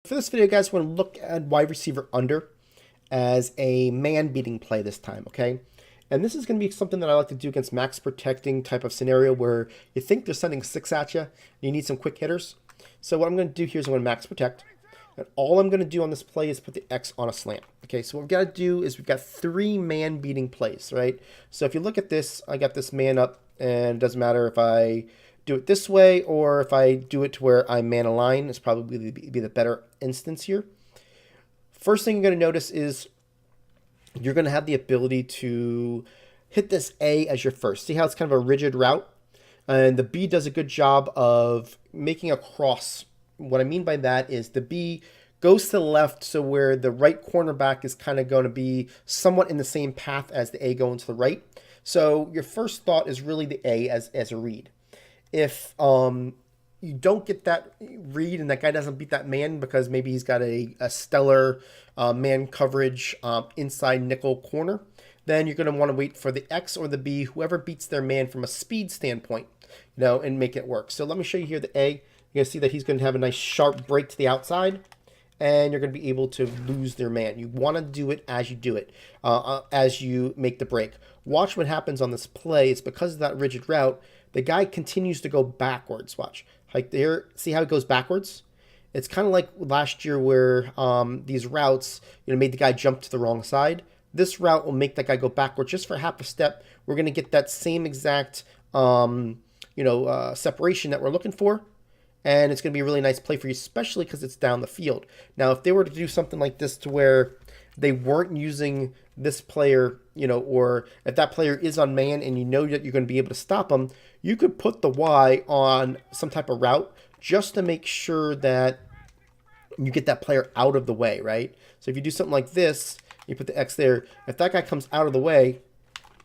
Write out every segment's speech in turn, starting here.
For this video, guys, we're going to look at wide receiver under as a man-beating play this time, okay? And this is going to be something that I like to do against max protecting type of scenario where you think they're sending six at you, and you need some quick hitters. So what I'm going to do here is I'm going to max protect. And all I'm going to do on this play is put the X on a slant. Okay, so what we've got to do is we've got three man-beating plays, right? So if you look at this, I got this man up, and it doesn't matter if I do it this way or if I do it to where I'm man aligned. It's probably be the better instance here. First thing you're going to notice is you're going to have the ability to hit this A as your first. See how it's kind of a rigid route? And the B does a good job of making a cross. What I mean by that is the B goes to the left, so where the right cornerback is kind of going to be somewhat in the same path as the A going to the right. So your first thought is really the A as a read. If you don't get that read and that guy doesn't beat that man because maybe he's got a stellar man coverage inside nickel corner, then you're going to want to wait for the X or the B, whoever beats their man from a speed standpoint, and make it work. So let me show you here the A. You're going to see that he's going to have a nice sharp break to the outside, and you're going to be able to lose their man. You want to do it as you do it, as you make the break. Watch what happens on this play. It's because of that rigid route. The guy continues to go backwards. Watch. Like there, see how it goes backwards? It's kind of like last year where these routes, made the guy jump to the wrong side. This route will make that guy go backwards just for half a step. We're going to get that same exact, separation that we're looking for. And it's going to be a really nice play for you, especially because it's down the field. Now, if they were to do something like this to where they weren't using this player, or if that player is on man and you know that you're going to be able to stop them, you could put the Y on some type of route just to make sure that you get that player out of the way, right? So if you do something like this, you put the X there. If that guy comes out of the way,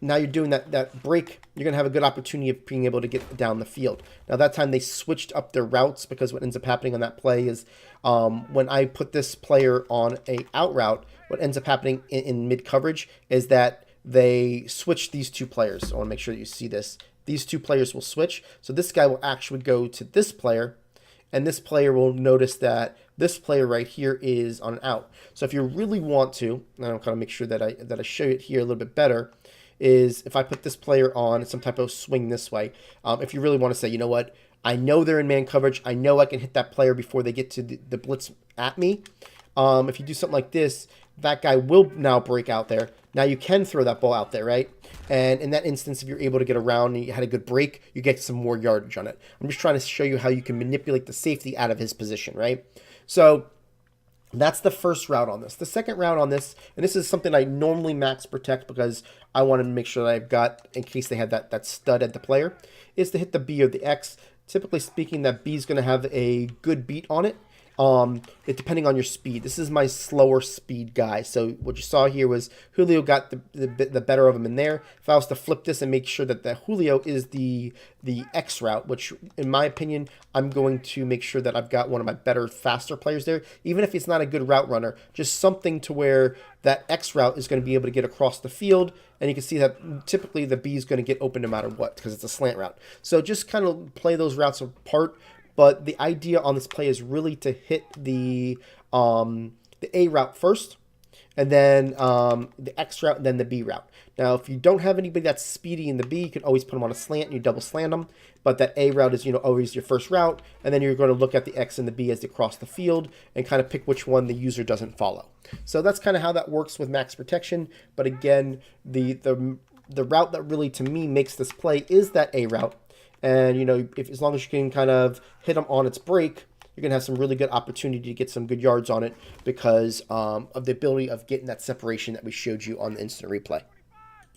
now you're doing that break, you're going to have a good opportunity of being able to get down the field. Now, that time they switched up their routes because what ends up happening on that play is when I put this player on a out route, what ends up happening in mid coverage is that they switch these two players. I want to make sure that you see this. These two players will switch. So this guy will actually go to this player, and this player will notice that this player right here is on an out. So if you really want to, and I'll kind of make sure that I show it here a little bit better, is if I put this player on some type of swing this way, if you really want to say, you know what, I know they're in man coverage, I know I can hit that player before they get to the blitz at me. If you do something like this, that guy will now break out there. Now you can throw that ball out there, right? And in that instance, if you're able to get around and you had a good break, you get some more yardage on it. I'm just trying to show you how you can manipulate the safety out of his position, right? So that's the first route on this. The second route on this, and this is something I normally max protect because I want to make sure that I've got, in case they have that stud at the player, is to hit the B or the X. Typically speaking, that B is going to have a good beat on it. Depending on your speed. This is my slower speed guy. So what you saw here was Julio got the better of him in there. If I was to flip this and make sure that the Julio is the X route, which in my opinion, I'm going to make sure that I've got one of my better, faster players there. Even if it's not a good route runner, just something to where that X route is going to be able to get across the field. And you can see that typically the B is going to get open no matter what because it's a slant route. So just kind of play those routes apart. But the idea on this play is really to hit the A route first, and then the X route, and then the B route. Now, if you don't have anybody that's speedy in the B, you can always put them on a slant, and you double slant them. But that A route is, always your first route, and then you're going to look at the X and the B as they cross the field and kind of pick which one the user doesn't follow. So that's kind of how that works with max protection. But again, the route that really, to me, makes this play is that A route. And, as long as you can kind of hit them on its break, you're going to have some really good opportunity to get some good yards on it because of the ability of getting that separation that we showed you on the instant replay.